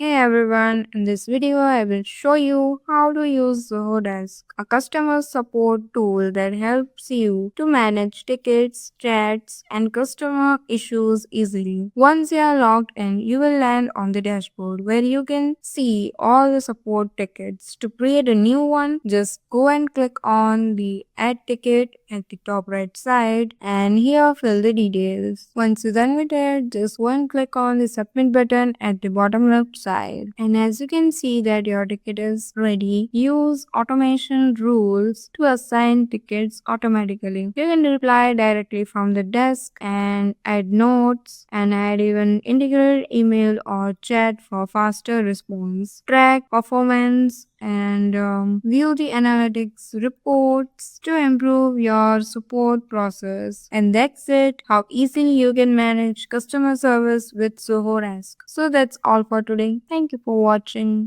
Hey everyone, in this video I will show you how to use Zoho Desk, a customer support tool that helps you to manage tickets, chats, and customer issues easily. Once you are logged in, you will land on the dashboard where you can see all the support tickets. To create a new one, just go and click on the add ticket at the top right side and here fill the details. Once you're done with it, just go and click on the submit button at the bottom left side. And as you can see that your ticket is ready, use automation rules to assign tickets automatically. You can reply directly from the desk and add notes and add even integrated email or chat for faster response. Track performance and view the analytics reports to improve your support process. And that's it, how easily you can manage customer service with Zoho Desk. So that's all for today. Thank you for watching.